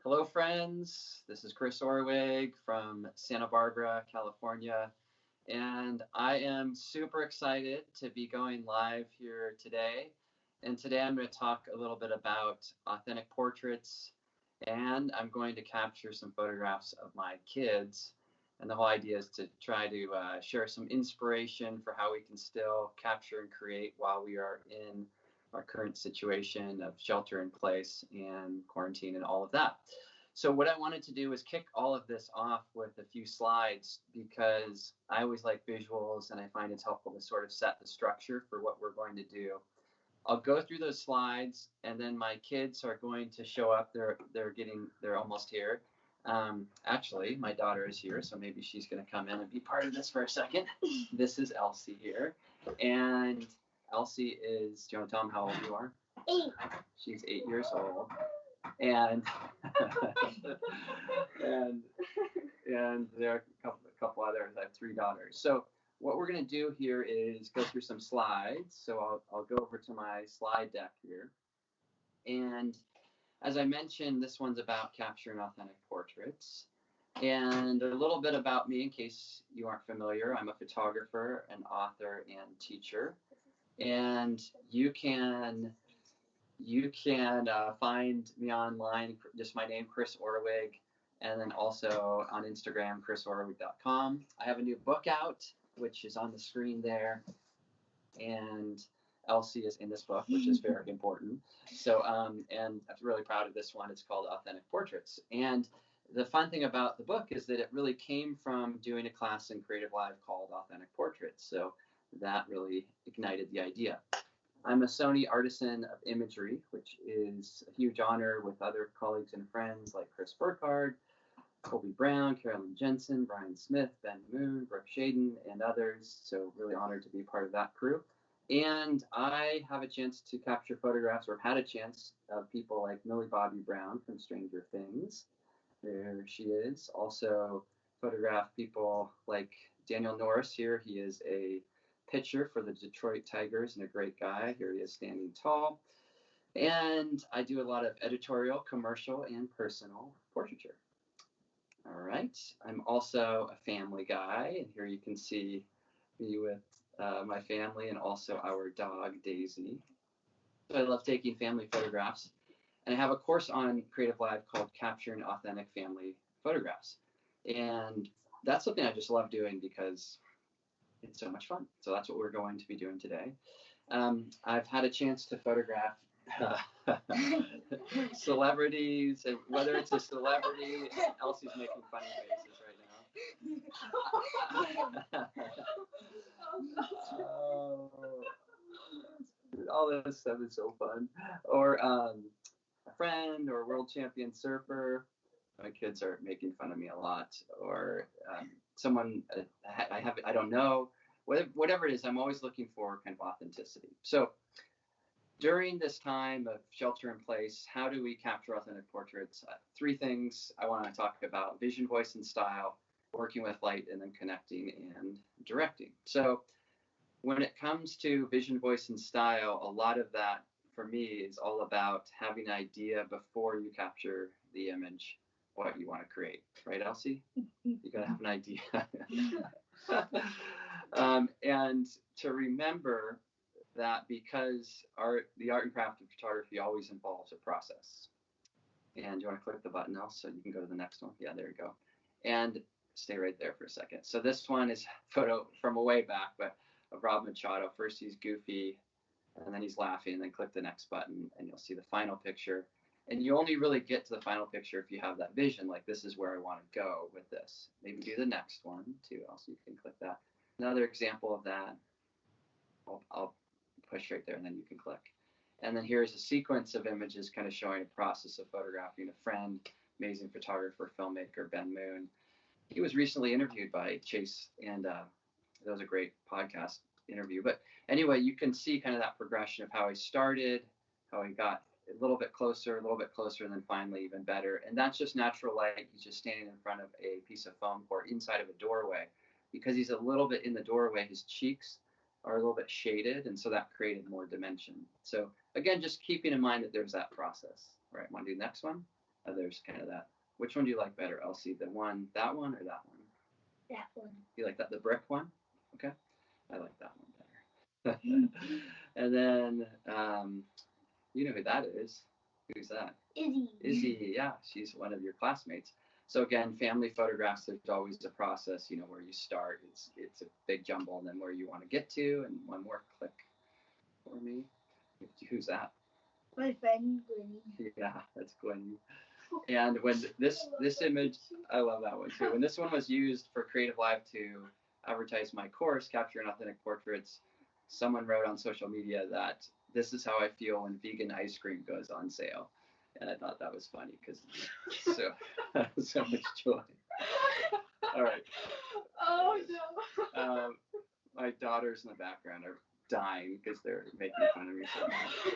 Hello, friends. This is Chris Orwig from Santa Barbara, California, and I am super excited to be going live here today. And today I'm going to talk a little bit about authentic portraits, and I'm going to capture some photographs of my kids. And the whole idea is to try to share some inspiration for how we can still capture and create while we are in our current situation of shelter in place and quarantine and all of that. So what I wanted to do is kick all of this off with a few slides because I always like visuals and I find it's helpful to sort of set the structure for what we're going to do. I'll go through those slides and then my kids are going to show up. They're almost here. Actually, my daughter is here, so maybe she's going to come in and be part of this for a second. This is Elsie here, and Elsie is, do you want to tell them how old you are? 8. She's 8 years old. And and there are a couple others. I have 3 daughters. So what we're going to do here is go through some slides. So I'll go over to my slide deck here. And as I mentioned, this one's about capturing authentic portraits. And a little bit about me in case you aren't familiar. I'm a photographer, an author, and teacher. And you can find me online, just my name, Chris Orwig, and then also on Instagram, chrisorwig.com. I have a new book out, which is on the screen there, and Elsie is in this book, which is very important. So, and I'm really proud of this one. It's called Authentic Portraits. And the fun thing about the book is that it really came from doing a class in Creative Live called Authentic Portraits. So that really ignited the idea. I'm a Sony Artisan of Imagery, which is a huge honor with other colleagues and friends like Chris Burkhardt, Colby Brown, Carolyn Jensen, Brian Smith, Ben Moon, Brooke Shaden, and others. So really honored to be part of that crew. And I have a chance to capture photographs, or had a chance, of people like Millie Bobby Brown from Stranger Things. There she is. Also photographed people like Daniel Norris here. He is a pitcher for the Detroit Tigers and a great guy. Here he is standing tall. And I do a lot of editorial, commercial, and personal portraiture. All right. I'm also a family guy, and here you can see me with my family and also our dog, Daisy. So I love taking family photographs. And I have a course on Creative Live called Capturing Authentic Family Photographs. And that's something I just love doing because it's so much fun. So that's what we're going to be doing today. I've had a chance to photograph celebrities, and whether it's a celebrity, Elsie's making funny faces right now. All this stuff is so fun. Or a friend or world champion surfer. My kids are making fun of me a lot. Or someone I don't know. Whatever it is, I'm always looking for kind of authenticity. So during this time of shelter in place, how do we capture authentic portraits? 3 things I want to talk about: vision, voice, and style, working with light, and then connecting and directing. So when it comes to vision, voice, and style, a lot of that for me is all about having an idea before you capture the image, what you want to create. Right, Elsie? You got to have an idea. And to remember that because the art and craft of photography always involves a process. And you want to click the button now so you can go to the next one? Yeah, there you go. And stay right there for a second. So this one is a photo from a way back, but of Rob Machado. First he's goofy, and then he's laughing, and then click the next button, and you'll see the final picture. And you only really get to the final picture if you have that vision, like this is where I want to go with this. Maybe do the next one too, also you can click that. Another example of that, I'll push right there, and then you can click. And then here's a sequence of images kind of showing a process of photographing a friend, amazing photographer, filmmaker, Ben Moon. He was recently interviewed by Chase, and that was a great podcast interview. But anyway, you can see kind of that progression of how he started, how he got a little bit closer, and then finally even better. And that's just natural light. He's just standing in front of a piece of foam core inside of a doorway. Because he's a little bit in the doorway, his cheeks are a little bit shaded, and so that created more dimension. So again, just keeping in mind that there's that process. All right, want to do the next one? There's kind of that. Which one do you like better, Elsie? That one or that one? That one. You like that, the brick one? Okay, I like that one better. And then, you know who that is? Who's that? Izzy. Izzy, yeah, she's one of your classmates. So again, family photographs. There's always a process, you know, where you start. It's a big jumble, and then where you want to get to, and one more click for me. Who's that? My friend Gwenny. Yeah, that's Gwen. And when this image, I love that one too. When this one was used for Creative Live to advertise my course, Capturing Authentic Portraits, someone wrote on social media that this is how I feel when vegan ice cream goes on sale. And I thought that was funny because so much joy. All right. Oh no. My daughters in the background are dying because they're making fun of me so much.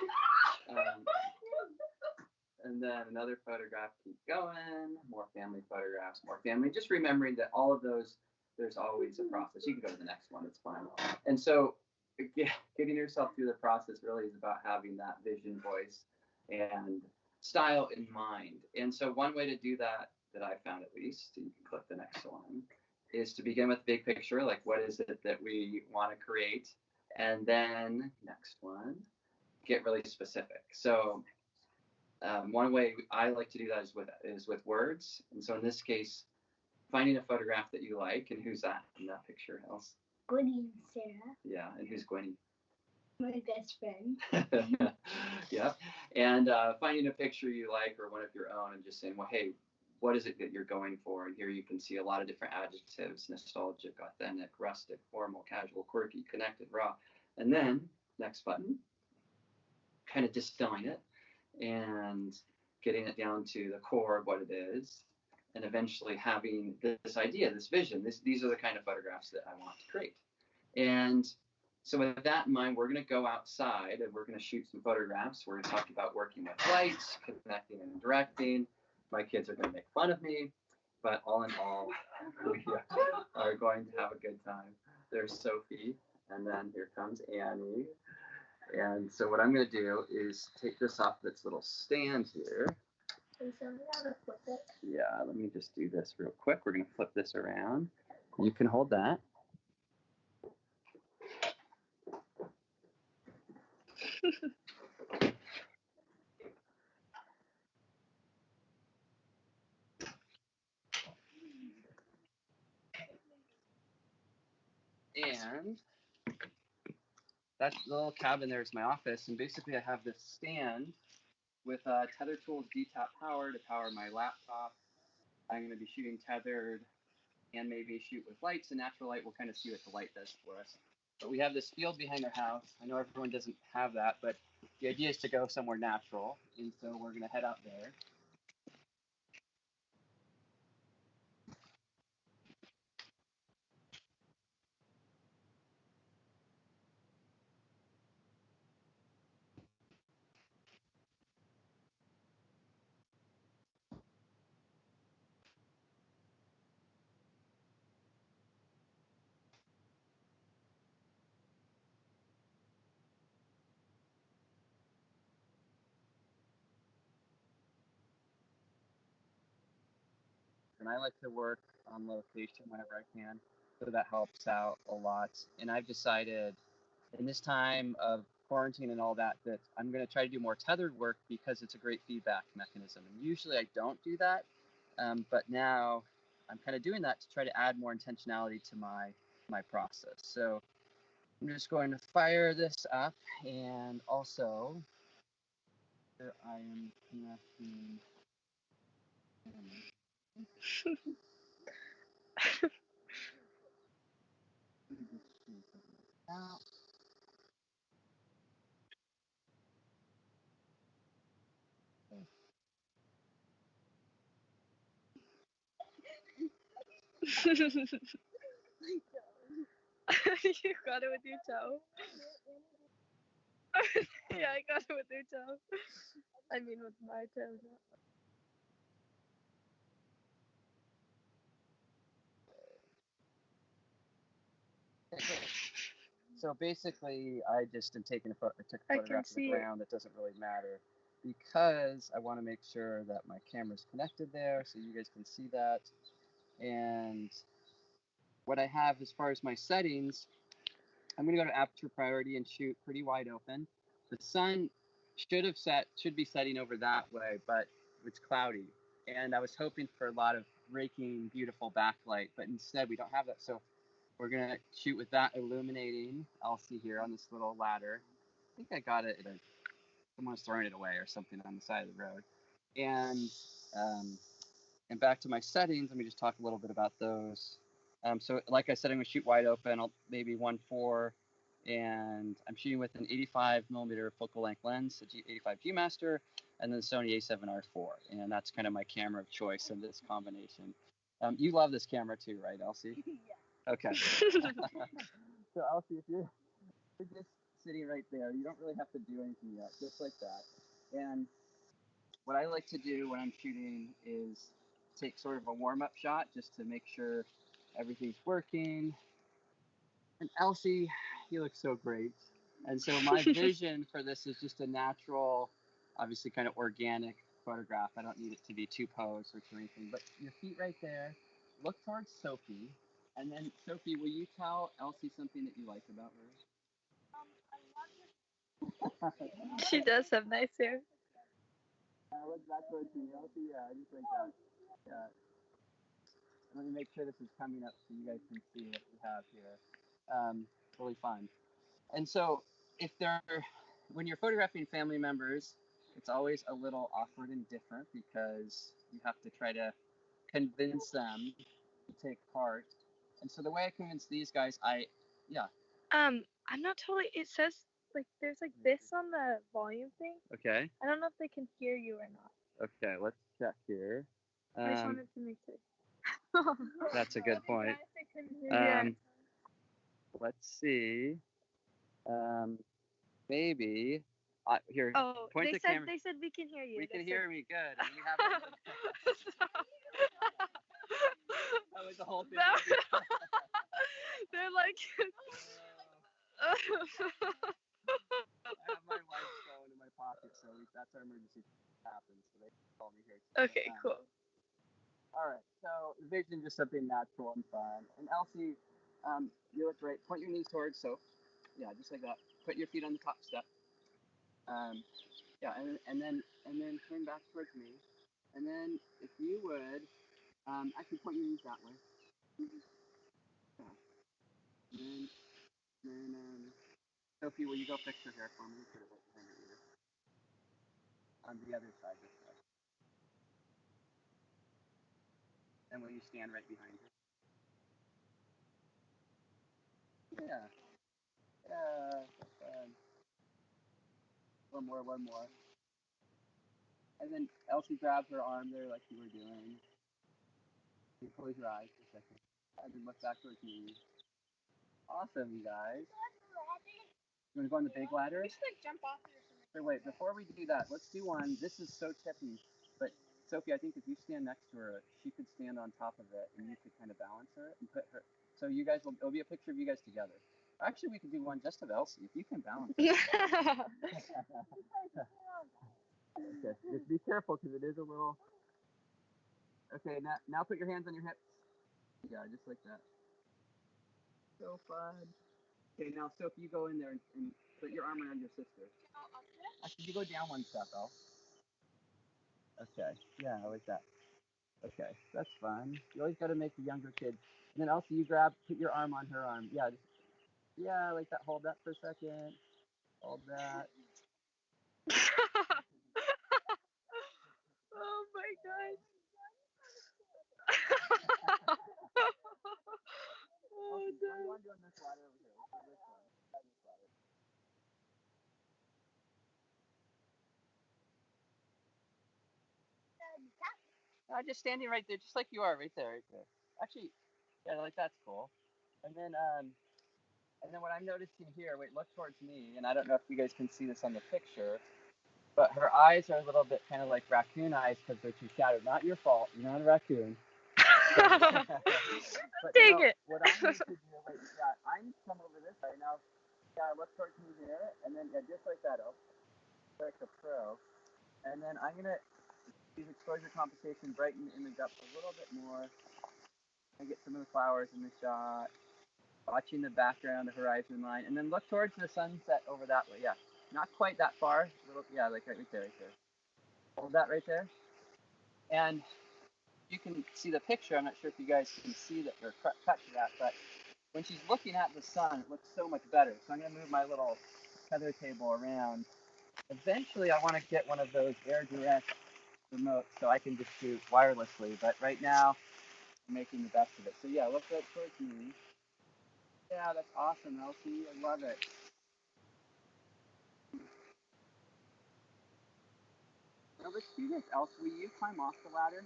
And then another photograph, keep going, more family photographs, more family. Just remembering that all of those, there's always a process. You can go to the next one, it's fine. And so getting yourself through the process really is about having that vision, voice, and style in mind. And so one way to do that I found at least, you can click the next one, is to begin with big picture, like what is it that we want to create? And then next one, get really specific. So one way I like to do that is with words. And so in this case, finding a photograph that you like, and who's that in that picture, Else? Gwenny and Sarah. Yeah, and who's Gwenny? My best friend. Yeah, and finding a picture you like or one of your own, and just saying, well, hey, what is it that you're going for? And here you can see a lot of different adjectives: nostalgic, authentic, rustic, formal, casual, quirky, connected, raw. And then next button, kind of distilling it and getting it down to the core of what it is, and eventually having this idea, this vision. These are the kind of photographs that I want to create. And so with that in mind, we're going to go outside and we're going to shoot some photographs. We're going to talk about working with lights, connecting and directing. My kids are going to make fun of me, but all in all, we are going to have a good time. There's Sophie, and then here comes Annie. And so what I'm going to do is take this off this little stand here. Yeah, let me just do this real quick. We're going to flip this around. You can hold that. And that little cabin there is my office. And basically I have this stand with Tether Tools D-Tap power to power my laptop. I'm going to be shooting tethered and maybe shoot with lights. And natural light, we'll kind of see what the light does for us. But we have this field behind our house. I know everyone doesn't have that, but the idea is to go somewhere natural. And so we're going to head out there. And I like to work on location whenever I can, so that helps out a lot. And I've decided in this time of quarantine and all that that I'm going to try to do more tethered work because it's a great feedback mechanism. And usually I don't do that, but now I'm kind of doing that to try to add more intentionality to my process. So I'm just going to fire this up, and also I am connecting. Out. You got it with your toe. Yeah, I got it with your toe. I mean, with my toe. So basically, I just am taking took a photograph of the ground. That doesn't really matter. because I want to make sure that my camera's connected there so you guys can see that. And what I have as far as my settings, I'm going to go to aperture priority and shoot pretty wide open. The sun should be setting over that way, but it's cloudy. And I was hoping for a lot of raking, beautiful backlight, but instead we don't have that. So we're going to shoot with that illuminating Elsie here on this little ladder. I think I got it. Someone's throwing it away or something on the side of the road. And back to my settings, let me just talk a little bit about those. So like I said, I'm going to shoot wide open, maybe 1.4, and I'm shooting with an 85 millimeter focal length lens, a 85 G Master, and then Sony A7R4, and that's kind of my camera of choice in this combination. You love this camera too, right, Elsie? Yeah. Okay. So Elsie, if you're just sitting right there, you don't really have to do anything yet, just like that. And what I like to do when I'm shooting is take sort of a warm-up shot just to make sure everything's working. And Elsie, you look so great. And so my vision for this is just a natural, obviously kind of organic photograph. I don't need it to be too posed or too anything. But your feet right there, look towards Sophie. And then, Sophie, will you tell Elsie something that you like about her? She does have nice hair. Look back towards me, Elsie. Yeah, just like that. Yeah. Let me make sure this is coming up so you guys can see what we have here. Really fun. And so, when you're photographing family members, it's always a little awkward and different because you have to try to convince them to take part. And so the way I convinced these guys, I'm not totally. It says like there's like this on the volume thing. Okay. I don't know if they can hear you or not. Okay, let's check here. I just wanted to make sure. That's a good point. Let's see. Maybe. Here. Oh, Point the camera. they said we can hear you. We can hear me. Good. And we have. That was the whole thing. They're like. I have my wife's phone in my pocket, so that's our emergency happens. So they call me here. Okay, cool. All right. So vision just something natural and fun. And Elsie, you look great. Point your knees towards. So, yeah, just like that. Put your feet on the top step. Yeah, and then turn back towards me. And then if you would, actually point your knees that way. Yeah. And then Sophie, will you go fix her hair for me? Put it right behind her ear. On the other side this way. And will you stand right behind her? Yeah. Yeah. One more. And then Elsie grabs her arm there like you were doing. You close your eyes for a second. And then look back towards me. Awesome, you guys. You want to go on the big ladder? Just like jump off it or something. So wait, before we do that, let's do one. This is so tippy. But Sophie, I think if you stand next to her, she could stand on top of it and you could kind of balance her and put her. So you guys it'll be a picture of you guys together. Actually, we could do one just of Elsie if you can balance her. Okay, just be careful because it is a little. Okay, now put your hands on your hips. Yeah, just like that. So fun. Okay, now Sophie, you go in there and put your arm around your sister. Actually, you go down one step, Elle. Okay, yeah, I like that. Okay, that's fun. You always got to make the younger kids. And then also you put your arm on her arm. Yeah, like that. Hold that for a second. Hold that. Oh my god. Oh What do you no. want to do on this ladder over here? Let's do this one. Try this ladder. Just standing right there, just like you are, right there. Actually, yeah, like that's cool. And then what I'm noticing here, wait, look towards me, and I don't know if you guys can see this on the picture, but her eyes are a little bit kind of like raccoon eyes because they're too shadowed. Not your fault. You're not a raccoon. But Dang it. What I need to do, wait, yeah, I need to come over this way now. Yeah, look towards me here, and then yeah, just like that, like a pro. And then I'm gonna use exposure compensation, brighten the image up a little bit more. I get some of the flowers in the shot. Watching the background, the horizon line, and then look towards the sunset over that way. Yeah, not quite that far. Yeah, like right there, right there. Hold that right there. And you can see the picture. I'm not sure if you guys can see that or cut to that, but when she's looking at the sun, it looks so much better. So I'm going to move my little feather table around. Eventually, I want to get one of those air direct remotes so I can just shoot wirelessly. But right now, I'm making the best of it. So yeah, look right towards me. Yeah, that's awesome, Elsie. I love it. Now let's do this. Elsie, will you climb off the ladder?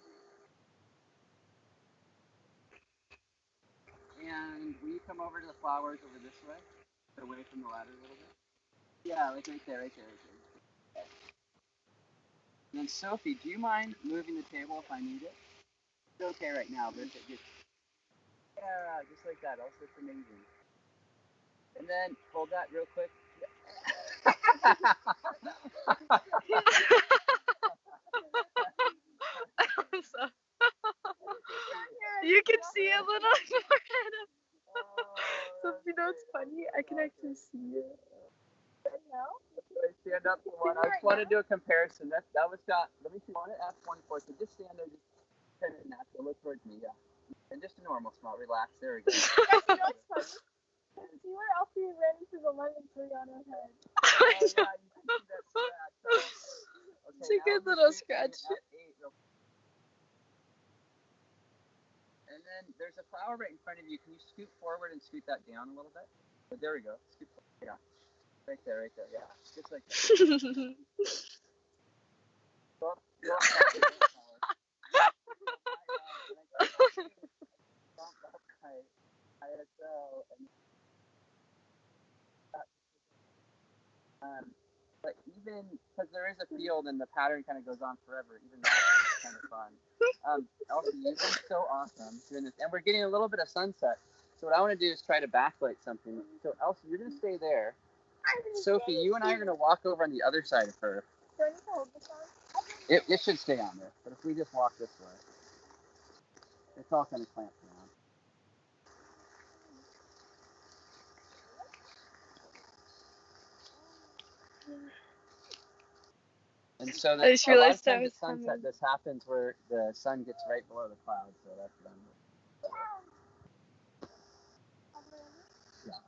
And will you come over to the flowers over this way? Away from the ladder a little bit? Yeah, like right there, right there, right there. Okay. And then Sophie, do you mind moving the table if I need it? It's okay right now, but if it gets... Yeah, just like that. Also, it's amazing. And then hold that real quick. You can see a little forehead. So if you know it's funny, I can actually see it. Right now? Stand up for one. I just want to do a comparison. That was got. Let me see. I want to F24. So just stand there, just kind of natural. Look towards me, yeah. And just a normal smile. Relax. There we go. See where Elsie ran into the lemon tree on her head. Oh, yeah, you can see that scratch. Okay, It's a good little scratch. And then there's a flower right in front of you. Can you scoot forward and scoot that down a little bit? Oh, there we go. Scoot forward. Yeah. Right there, right there. Yeah. Just like that. Go up but even because there is a field and the pattern kind of goes on forever, even that is kind of fun. Elsie, you've been so awesome doing this, and we're getting a little bit of sunset. So what I want to do is try to backlight something. So Elsie, you're going to stay there. Sophie, you and I are going to walk over on the other side of her. Do I need to hold this on? It should stay on there, but if we just walk this way, it's all kind of clamped down. And so I just a lot of realized I times was at sunset, humming. this happens where the sun gets right below the clouds. So that's what I'm doing. Yeah.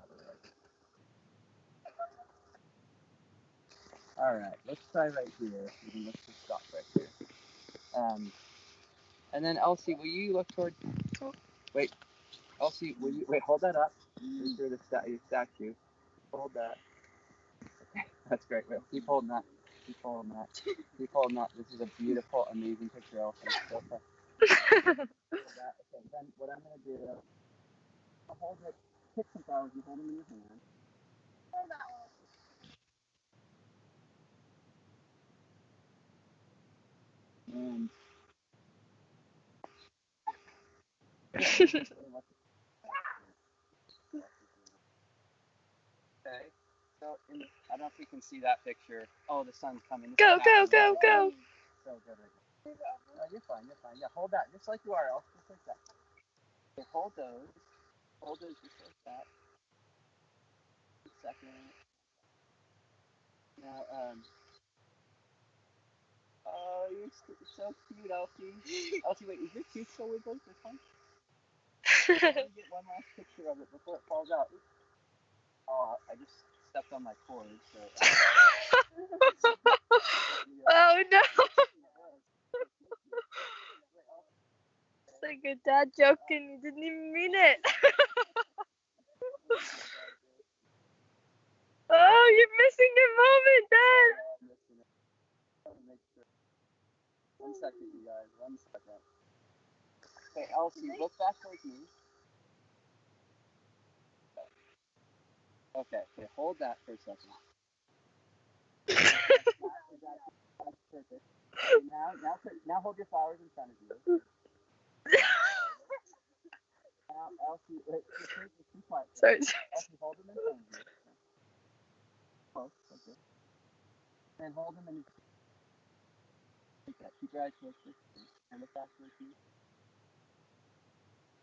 All right, let's try right here. Let's just stop right here. And then Elsie, will you look toward? Oh. Wait, Elsie, will you wait? Hold that up. Make sure the statue. Hold that. That's great. Wait, keep holding that. Keep holding that. Keep holding that. This is a beautiful, amazing picture, Elsie. Okay. Okay. Then what I'm gonna do? I'll hold it. Pick some flowers. You hold them in your hand. Or that one. And okay. So I don't know if you can see that picture. Oh, the sun's coming. Go, go, go, go. So good right now. No, you're fine. You're fine. Yeah, hold that just like you are, Elf. Just like that. Okay, hold those. Hold those just like that. A second. Now, oh, you're so cute, Elsie. Elsie, wait, is your tooth still wiggly? This one? Let me get one last picture of it before it falls out. Oh, I just stepped on my cord, so. Oh no! It's like a dad joke and you didn't even mean it. Oh, you're missing the moment, Dad. One second, you guys. 1 second. Okay, Elsie, look back towards me. Okay, hold that for a second. That's perfect. Okay, now hold your flowers in front of you. Now, Elsie, wait, just be quiet. Sorry. Elsie, hold them in front of you. Close, okay. And hold them in. like that. Keep your eyes closed. And look back towards me.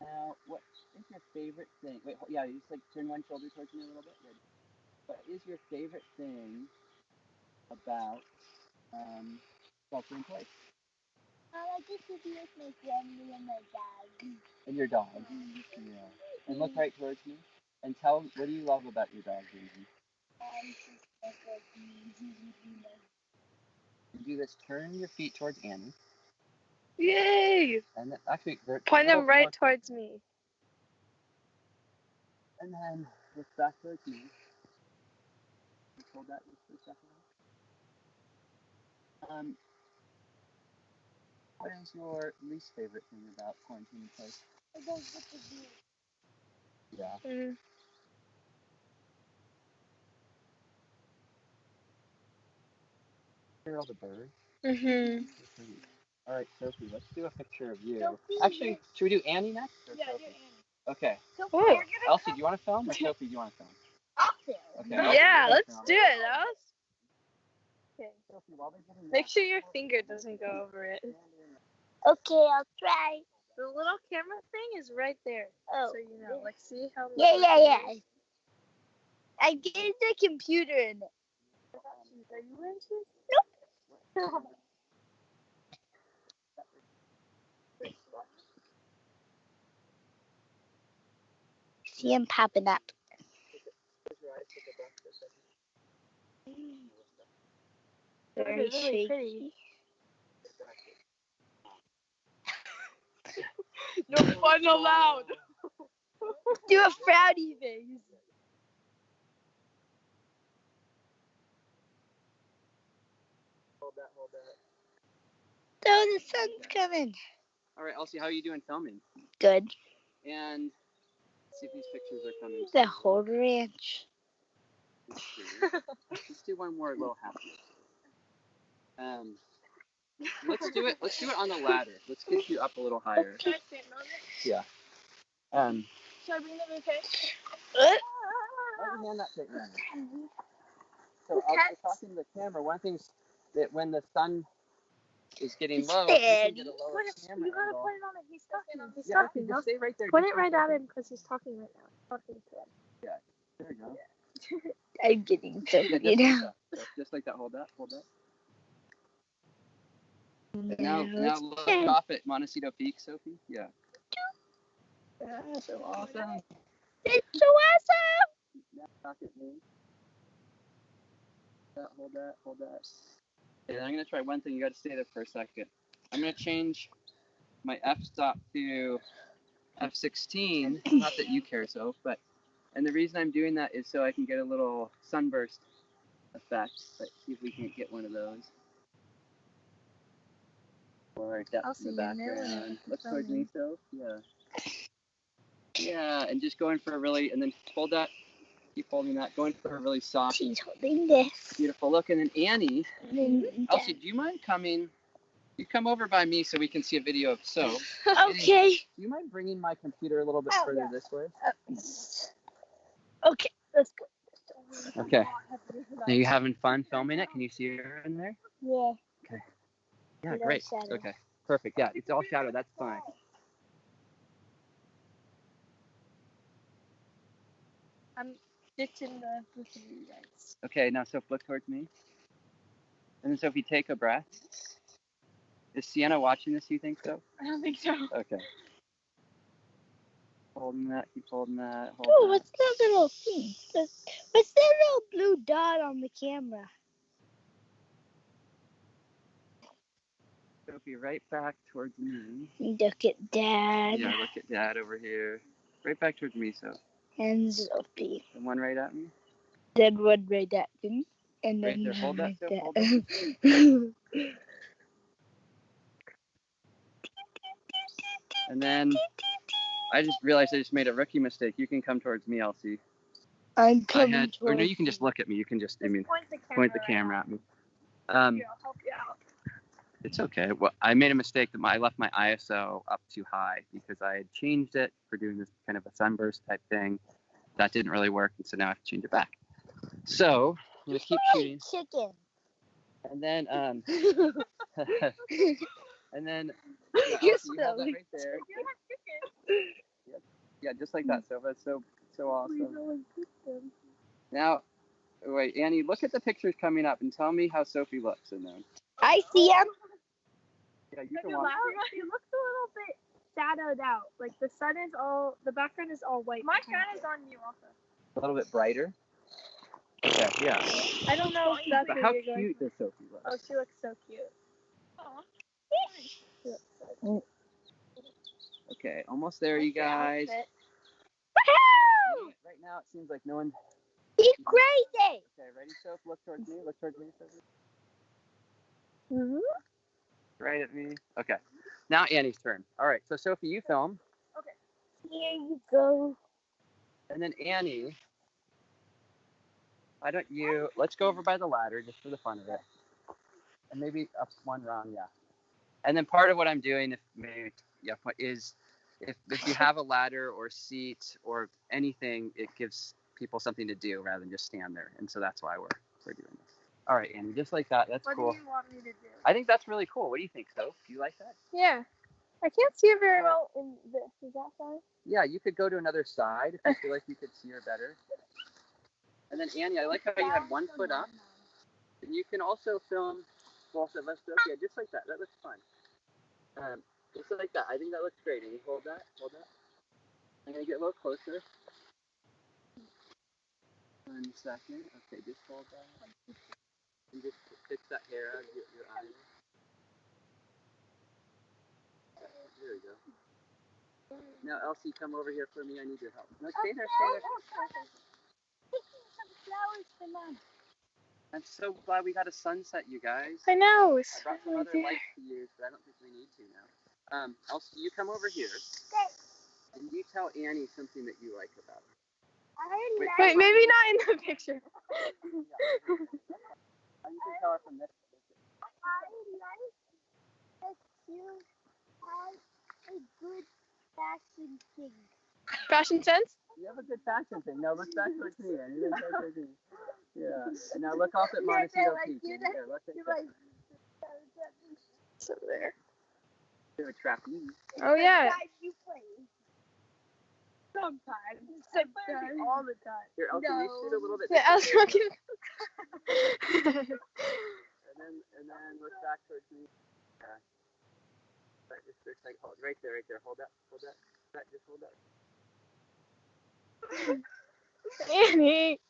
Now, what is your favorite thing? Wait, yeah, you just like turn one shoulder towards me a little bit. Good. What is your favorite thing about sheltering in place? I like it to be with my family and my dog. And your dog. Yeah. And look right towards me. And tell what do you love about your dog, Daisy? She's just like me. You do this. Turn your feet towards Annie. Yay! And then, actually, Point them right towards me. And then look back towards me. Just hold that just for a second. What is your least favorite thing about quarantine in place? I don't get to do it. Yeah. Mm. Hear all the birds? Mhm. All right, Sophie, let's do a picture of you. Sophie, Actually, should we do Annie next? Or Yeah, Sophie? do Annie. Okay. Sophie, Ooh. you're gonna Elsie, do you want to film or Sophie, do you want to film? I'll film. Okay. Yeah, Elsie, you let's film. do it, Alice. Okay. Sophie, while they're getting Make sure your finger doesn't go over it. Okay, I'll try. The little camera thing is right there. Oh. So you know, like, see how Yeah, little yeah, it yeah. is? I get the computer in it. Are you wearing shoes? Nope. See him popping up. Very really shaky. pretty. No fun allowed. Do a frowny face. Hold that. Oh, the sun's coming. All right, Elsie, how are you doing filming? Good. And let's see if these pictures are coming. The whole ranch. Let's do one more little happy. Let's do it on the ladder. Let's get you up a little higher. Can I stand on it? Yeah. Should I bring the bouquet? Let me hand that to Annie. So I was talking to the camera. One of the things that when the sun is getting low, you can get a lower camera You gotta angle. put it on it. He's talking. He's Yeah, talking. just stay right there. Put just it for a right at second. him because he's talking right now. Talking to him. There you go. I'm getting so Yeah, you know. just like that. Hold that. Now Now look off at Montecito Peak, Sophie. Yeah. So awesome. It's so awesome. Now talk at me. Hold that. Okay, then I'm gonna try one thing. You got to stay there for a second. I'm gonna change my f-stop to f16. Not that you care, Soph, but and the reason I'm doing that is so I can get a little sunburst effect. Let's see if we can't get one of those. Or depth in the background. Look towards me, Soph. Yeah. Yeah, and just going for a really, and then hold that. Keep holding that. Going for a really soft, She's holding this. beautiful look. And then Annie, And Elsie, do you mind coming? You come over by me so we can see a video of Soph. okay. Do you mind bringing my computer a little bit further this way? Okay, let's go. Okay. Are you having fun filming it? Can you see her in there? Yeah. Okay. Yeah, No great. shadow. Okay, perfect. Yeah, it's all shadow. That's fine. I'm stitching the booth for you guys. Okay, now Soph, look towards me. And then Sophie, take a breath. Is Sienna watching this, you think so? I don't think so. Okay. Holding that, keep holding that. Hold Oh, that. what's that little thing? What's that little blue dot on the camera? Sophie, right back towards me. Look at Dad Yeah, look at Dad over here. Right back towards me, Soph. and Sophie. And one right at me. Then one right at me. And Right then there. Hold that, right Soph. there. Hold that. And then I just realized I just made a rookie mistake. You can come towards me, Elsie. I'm coming Or no, towards you can just look at me. You can just, Point the camera at me. Here, I'll help you out. It's okay. Well, I made a mistake that I left my ISO up too high because I had changed it for doing this kind of a sunburst type thing. That didn't really work, and so now I have to change it back. So I'm gonna keep shooting. Chicken. And then and then You're Elsie, you have that silly. right there. Yeah, just like that. So that's so awesome. Now, wait, Annie, look at the pictures coming up and tell me how Sophie looks in them. I see him. Yeah, you can watch. She looks a little bit shadowed out. Like the background is all white. My shadow's on you also. A little bit brighter. Okay, yeah. I don't know if that's But what how you're going. cute does Sophie look? Oh, she looks so cute. She looks so cute. Okay, almost there, you guys. Woohoo! Right now, it seems like no one. He's crazy. Okay, ready, Soph? Look towards me. Look towards me, Sophie. Mm-hmm. Right at me. Okay. Now Annie's turn. All right. So Sophie, you film, Here you go. and then Annie. Why don't you? Let's go over by the ladder just for the fun of it, and maybe up one round, yeah. And then part of what I'm doing, is if you have a ladder or seat or anything, it gives people something to do rather than just stand there. And so that's why we're doing this. All right, Annie, just like that. That's cool. What do you want me to do? I think that's really cool. What do you think, Soph? Do you like that? Yeah. I can't see it very well in this. Is that fine? Yeah, you could go to another side if you feel like you could see her better. And then Annie, I like how you had one foot up. And you can also film both of us. Yeah, just like that. That looks fun. Just like that. I think that looks great. Annie, hold that. Hold that. I'm gonna get a little closer. 1 second. Okay, just hold that. And just fix that hair out of your eye. There we go. Now, Elsie, come over here for me. I need your help. No, stay there. Stay there. I'm so glad we got a sunset, you guys. I know. I brought some other lights to use, but I don't think we need to now. Elsie, you come over here. And you tell Annie something that you like about her. Wait, maybe not in the picture. You can tell her from this. I like that you have a good fashion thing. Fashion sense? You have a good fashion thing. Now look back towards me, Annie. Look back towards me. Yeah. And now look off at Montecito Peak. Here, look at that. So there. Do a trapeze. Oh yeah. You play. Sometimes. All the time. Here, Elsie, you shoot a little bit. Yeah, I was looking. And then look back towards me. Right, just for a second. Hold right there. Hold that. Just hold that. Annie.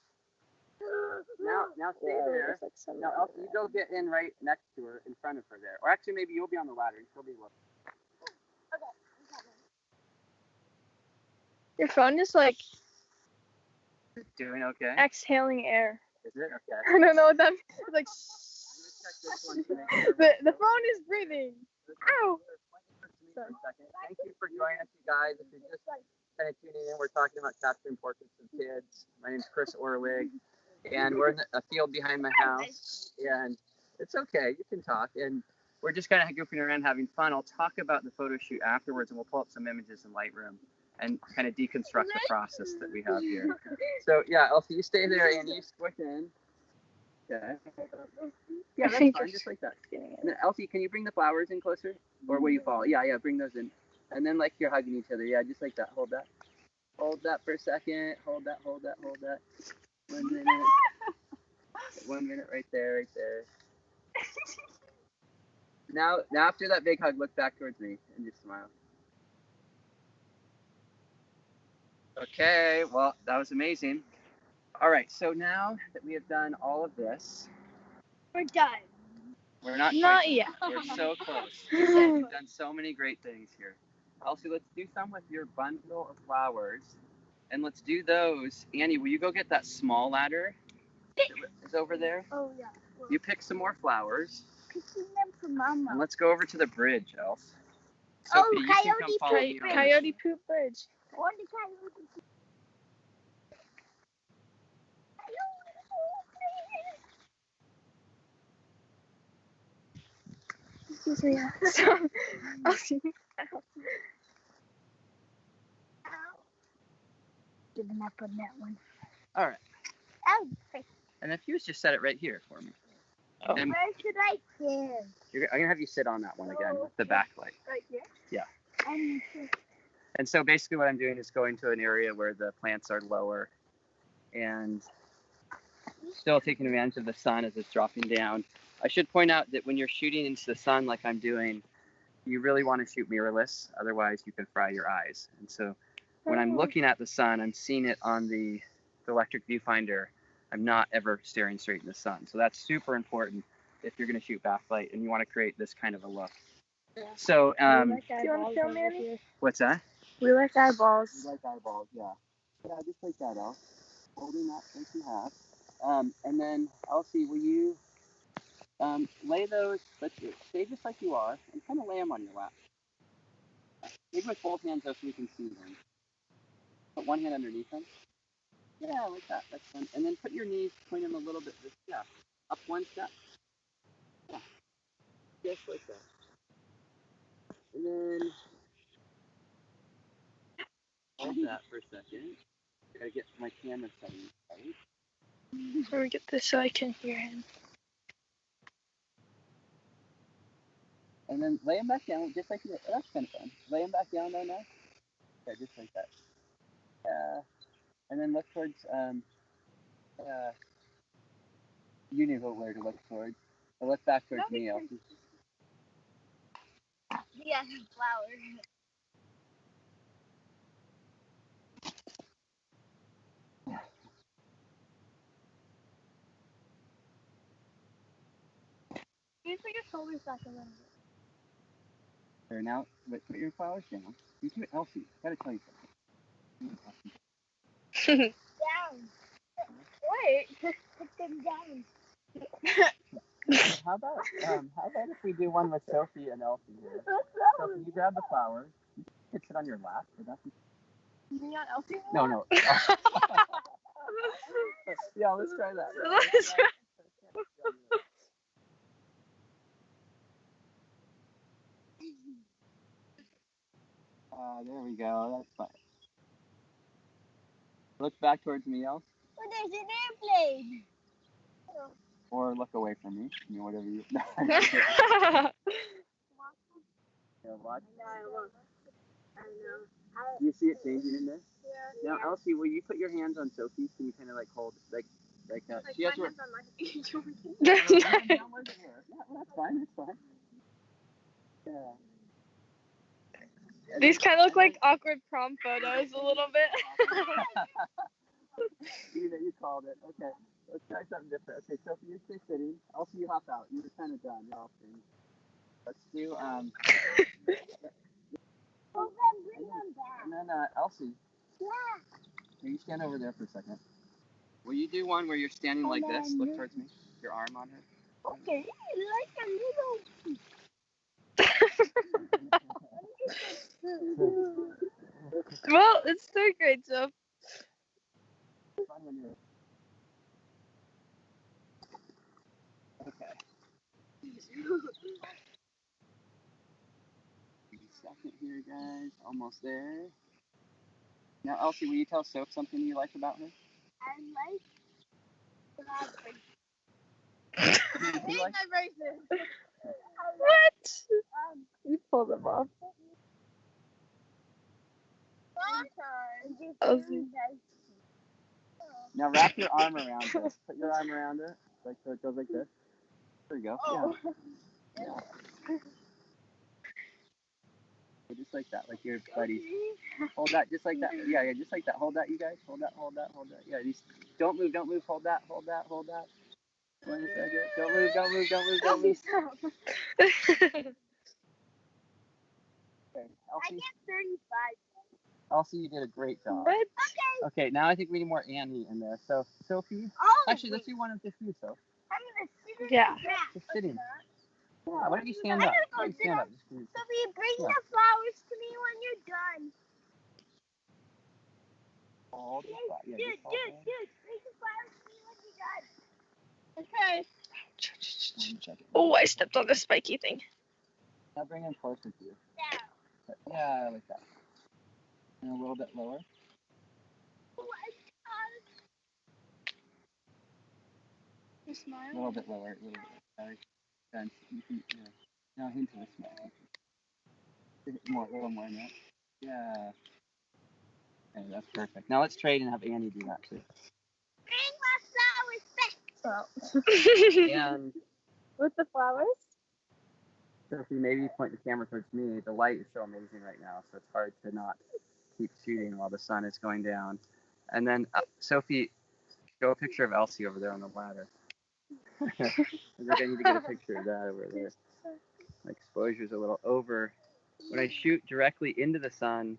Now stay there. Now Elsie, you go get in right next to her, in front of her there. Or actually, maybe you'll be on the ladder and she'll be low. Your phone is like Doing okay? exhaling air. Is it? Okay. I don't know what that means. It's like Check this one to make sure. the phone is breathing. Ow. Thank you for joining us, you guys. If you're just kind of tuning in, we're talking about capturing portraits of kids. My name's Chris Orwig, and we're in a field behind my house. And it's okay, you can talk. And we're just kind of goofing around, having fun. I'll talk about the photo shoot afterwards, and we'll pull up some images in Lightroom and kind of deconstruct the process that we have here. So yeah, Elsie, you stay there, and you squish in. Okay. Yeah, that's fine, just like that. And then, Elsie, can you bring the flowers in closer? Or will you fall? Yeah, bring those in. And then like you're hugging each other. Yeah, just like that. Hold that. Hold that for a second. Hold that. 1 minute. 1 minute right there. Now after that big hug, look back towards me and just smile. Okay, well, that was amazing. All right, so now that we have done all of this, We're done. we're not yet. We're so close. We've done so many great things here. Elsie, let's do some with your bundle of flowers. And let's do those. Annie, will you go get that small ladder? Is over there? Oh, yeah. You pick some more flowers. Picking them for Mama. And let's go over to the bridge, Else. Sophie, you can come follow me on. Coyote Poop Bridge. On the coyote poop. Excuse me. So, I'll see you. Giving up on that one. All right. Oh, And if you just set it right here for me. Where should I stand? I'm gonna have you sit on that one again with the backlight. Right here? Yeah. Um, And so basically what I'm doing is going to an area where the plants are lower and still taking advantage of the sun as it's dropping down. I should point out that when you're shooting into the sun like I'm doing, you really want to shoot mirrorless, otherwise you can fry your eyes. And so when I'm looking at the sun, I'm seeing it on the electric viewfinder. I'm not ever staring straight in the sun. So that's super important if you're going to shoot backlight and you want to create this kind of a look. So, Do you want to show Manny? what's that? We like eyeballs. You like eyeballs, yeah. Yeah, just take that out. Holding that like you have. And then, Elsie, will you lay those, stay just like you are, and kind of lay them on your lap. Maybe with both hands though so we can see them. Put one hand underneath them. Yeah, like that. That's fun. And then put your knees, point them a little bit, yeah, up one step. Yeah, just like that. And then hold that for a second. Gotta get my camera setting right. Let me get this so I can hear him. And then lay them back down, just like you did. That's kind of fun. Lay them back down though now. Yeah, just like that. Yeah. And then look towards, you knew where to look towards. But look back towards me, Elsie. yeah, flower. You take your shoulders back a little bit. There, now, put your flowers down. You do it, Elsie. Gotta tell you something. Down. Wait. Put them down. How about if we do one with Sophie and Elsie here? Sophie, you grab the flowers. You can sit on your lap. Me on Elsie? No. Yeah, let's try that. Let's try. There we go. That's fine. Look back towards me, Elsie. Oh, there's an airplane. Or look away from me. You know, whatever you. Yeah, watch. I know. Do you see it changing in this? Yeah. Now, Elsie, will you put your hands on Sophie? Can you kind of like hold, like she has her. on my Yeah, well, that's fine. That's fine. Yeah. These kind of look like awkward prom photos a little bit. You called it. Okay. Let's try something different. Okay, Sophie, you stay sitting. Elsie, you hop out. You're kind of done. You're all sitting. Let's do Oh, then bring them back. and then Elsie. Yeah. Can you stand over there for a second? Will you do one where you're standing like this? Look towards me. Your arm on her. Okay, like a little. Well, it's still great, so. Fun when you're. Okay. Second here, guys. Almost there. Now, Elsie, will you tell Soph something you like about her? I like. You like? What? You pull them off. Now wrap your arm around this. Put your arm around it, like so it goes like this. There you go. Yeah. Just like that, like your buddies. Hold that, just like that. Yeah, just like that. Hold that, you guys. Hold that. Yeah, these. Don't move. Hold that. 1 second. Don't move. Okay, I get 35. Elsie, you did a great job. What? Okay, now I think we need more Annie in there. So, Sophie. Oh, Actually, let's do one of just you, Sophie. I'm gonna sit in Yeah. the grass. Just sitting. Yeah, why don't you stand up? Why don't you stand up? Sophie, bring Yeah. the flowers to me when you're done. Hold the flag. Yeah, Dude, just hold it. bring the flowers to me when you're done. Okay. 1 second. Oh, I stepped on this spiky thing. Now bring him closer to you. Down. Yeah, like that. And a little bit lower. Oh, You smile? A little bit lower. A little bit. And you can, now into the smile. More, a little more than that. Yeah. Okay, that's perfect. Now let's trade and have Annie do that too. And With the flowers? so if you maybe point the camera towards me, the light is so amazing right now, so it's hard to not keep shooting while the sun is going down. And then Sophie, show a picture of Elsie over there on the ladder. I think I need to get a picture of that over there. My exposure's a little over. When I shoot directly into the sun,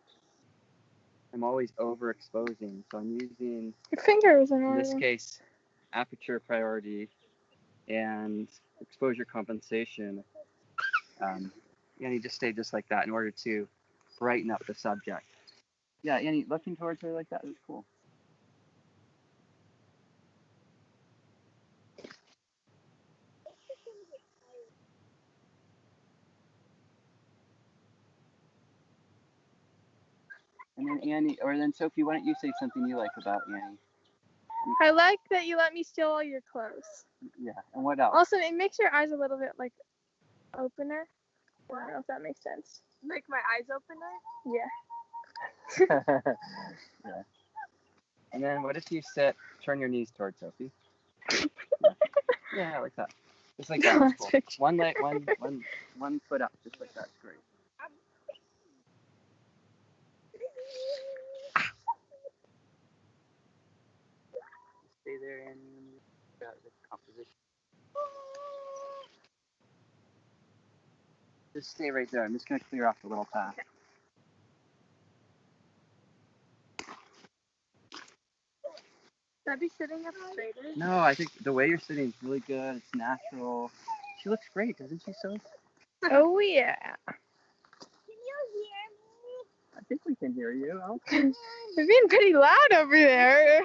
I'm always overexposing. So I'm using, Your fingers are in this case, aperture priority and exposure compensation. Annie, just stay just like that in order to brighten up the subject. Yeah, Annie, looking towards her like that is cool. And then Annie, or then Sophie, why don't you say something you like about Annie? I like that you let me steal all your clothes. Yeah, and what else? Also, it makes your eyes a little bit like opener. I don't know if that makes sense. Make my eyes opener? Yeah. Yeah. And then what if you turn your knees towards Sophie? Yeah, like that. Just like that. Cool. One leg, one foot up, just like that. Great. Stay there and the composition. Just stay right there. I'm just gonna clear off the little path. Should I be sitting up straighter? No, I think the way you're sitting is really good. It's natural. She looks great, doesn't she, Soph? Oh yeah. I think we can hear you. You're being pretty loud over there.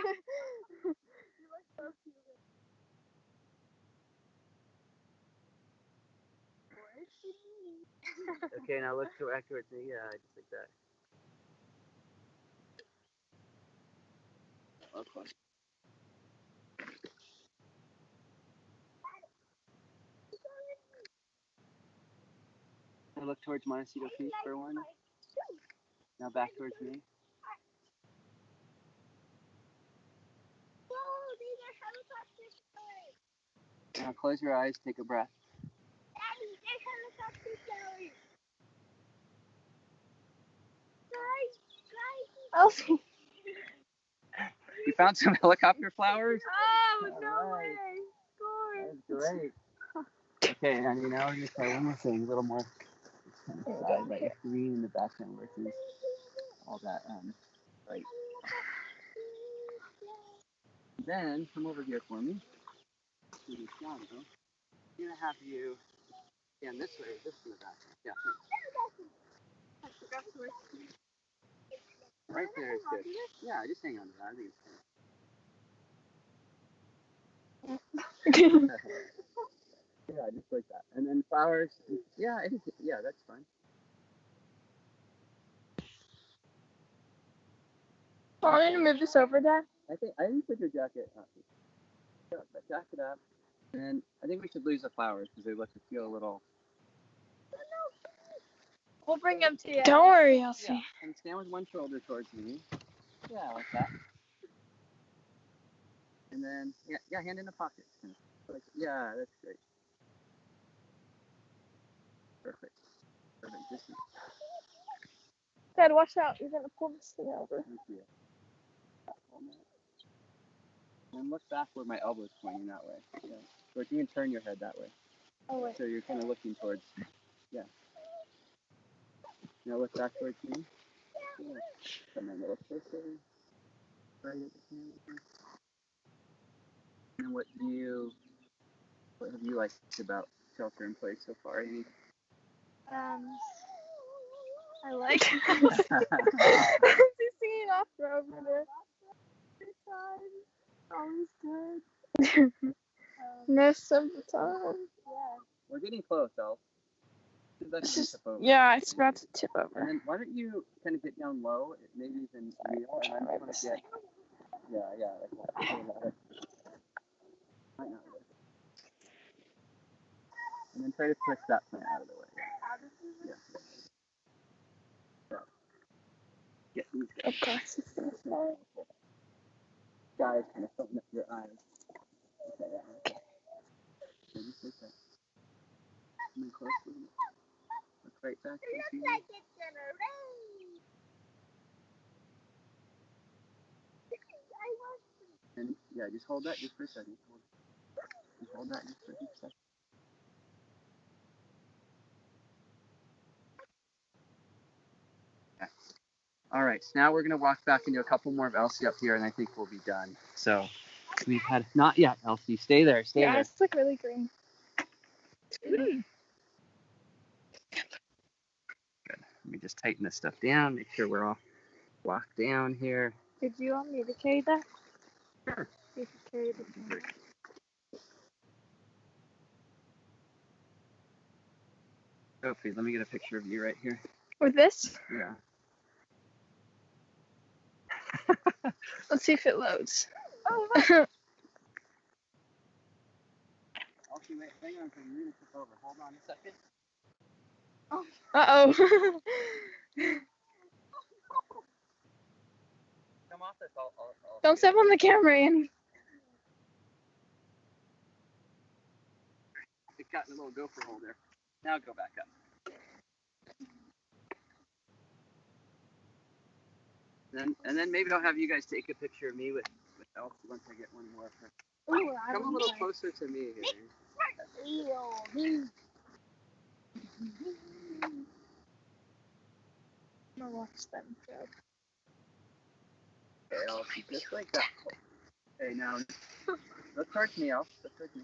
Okay, now look towards me. Yeah, just like that. Okay. Now look towards Montecito Peak for one. Now back towards me. Now close your eyes, take a breath. Elsie. You found some helicopter flowers? Oh, no Alright. way. That's great. Okay, Annie, now we're going to try one more thing, a little more kind of side, like green in the background versus all that right. Then come over here for me. To the piano. I'm going to have you stand this way, this in the back. Yeah, right there is good. Yeah, just hang on to that. I think it's good. Yeah, just like that. And then flowers. Yeah, yeah, that's fine. Want me to move this over, Dad? I think put your jacket up. Jacket up. And I think we should lose the flowers because they feel a little. We'll bring them to you. Don't worry, Elsie. Yeah, and stand with one shoulder towards me. Yeah, like that. And then, yeah, hand in the pocket. Yeah, that's great. Perfect. Just Dad, watch out. You're going to pull this thing over. thank you. And look back where my elbow's pointing that way. Yeah. So if you can turn your head that way. Oh, wait. So you're kind of looking towards. Yeah. Now look back towards me. Yeah. Come in a little closer. Right at the camera. And what have you liked about shelter in place so far? Amy? I like He's singing opera over there. Always good. Most of the time. Yeah. We're getting close, Elf. Yeah, it's about to tip over. And then why don't you kind of get down low, maybe even kneel, and I'm just going to get. Yeah, like that. Might not work. And then try to push that plant out of the way. Yeah. So, get these guys. Of course. Guys kind of filling up your eyes. Okay, yeah. So just like that. Come in close with me. Look right back. You see me? And yeah, just hold that just for a second. Just hold that just for a second. Okay. All right, so now we're gonna walk back and do a couple more of Elsie up here, and I think we'll be done. So we've had not yet, Elsie. Stay there. Stay Your there. eyes look really green. Let me just tighten this stuff down. Make sure we're all locked down here. Did you want me to carry that? Sure. You can carry the camera. Sophie, let me get a picture of you right here. With this? Yeah. Let's see if it loads. Elsie, wait, hang on, because you're gonna tip over. Hold on a second. Uh-oh. Come off this. I'll Don't step on the camera, Annie. It got in a little gopher hole there. Now go back up. And then maybe I'll have you guys take a picture of me with Elsie once I get one more. Come a little closer to me here. I'm gonna watch them. Okay, Elsie, just like that. Okay, now look towards me, Elsie. Look towards me.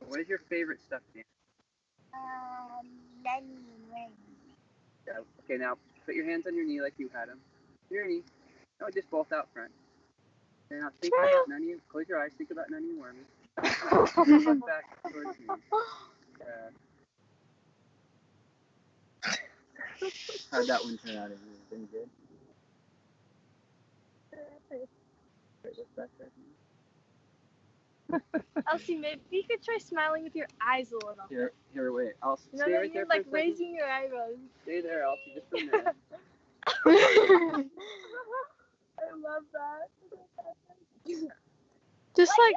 What is your favorite stuffed animal? Yeah. Okay, now put your hands on your knee like you had them. Your knee. No, just both out front. And now think about Nunny. Close your eyes. Think about Nunny and Wormy. Look back towards me. Yeah. How'd that one turn out? Any good? Wait, what's that there? Elsie, maybe you could try smiling with your eyes a little. Here, wait. I'll You know stay that right there you're for a like second. raising your eyebrows. Stay there, Elsie, just for a minute. I love that. Just like,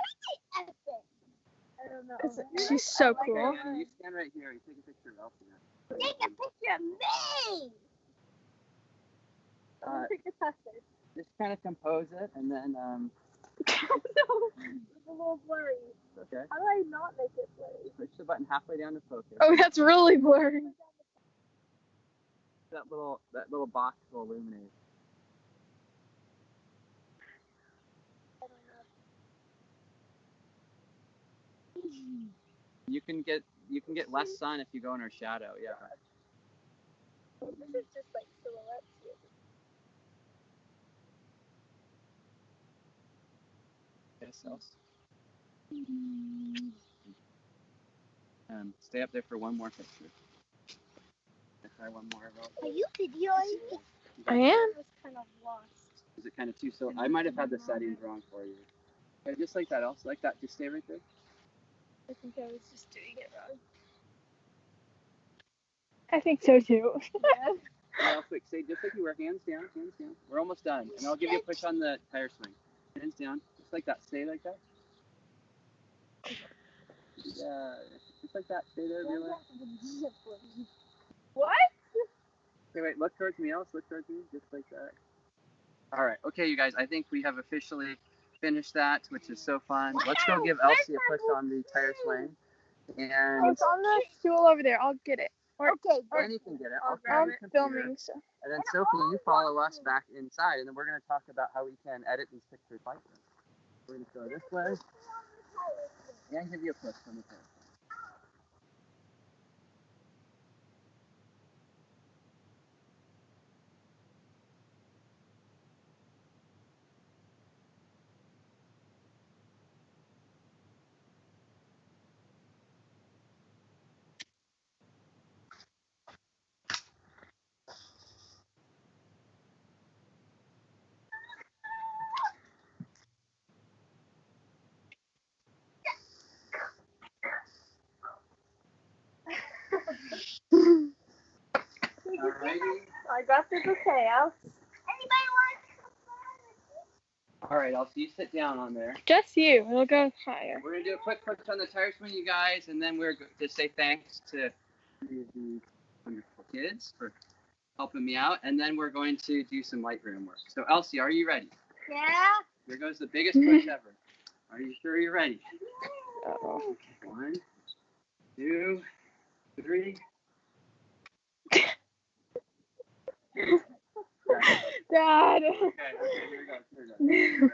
I don't know. she's so cool. Okay, you stand right here. You take a picture of Elsie now. Take a picture of me. Just kind of compose it, and then No, it's a little blurry. okay. How do I not make it blurry? Push the button halfway down to focus. Oh, that's really blurry. That little box will illuminate. You can get less sun if you go in her shadow. Yeah. This is just like silhouettes here. Yes, else. Stay up there for one more picture. Try one more of Elsie. Are you videoing? I am. I was kind of lost. Is it kind of too so? I might have had the settings wrong for you. Okay, just like that, Elsie, like that. Just stay right there. I think I was just doing it wrong. I think so too. Yeah, quick, say just like you were, hands down, hands down. We're almost done, and I'll give you a push on the tire swing. Hands down, just like that. Stay like that. Yeah, just like that. Stay there, really. What? Okay, wait. Look towards me, Alice. Look towards me, just like that. All right. Okay, you guys. I think we have officially finished that, which is so fun. Let's go give Elsie a push on the tire swing. And It's on the stool over there. I'll get it. Okay. Annie can get it. I'll I'm grab the computer. filming, so. And then Sophie, you follow us back inside, and then we're going to talk about how we can edit these pictures like this. We're going to go this way and give you a push on the tire. I got the bouquet out. All right, Elsie, you sit down on there. Just you. We'll go higher. We're going to do a quick push on the tires for you guys, and then we're going to say thanks to the wonderful kids for helping me out, and then we're going to do some Lightroom work. So, Elsie, are you ready? Yeah. Here goes the biggest push ever. Are you sure you're ready? Uh-oh. Okay, 1, 2, 3. Dad. Okay, here we go. Ready?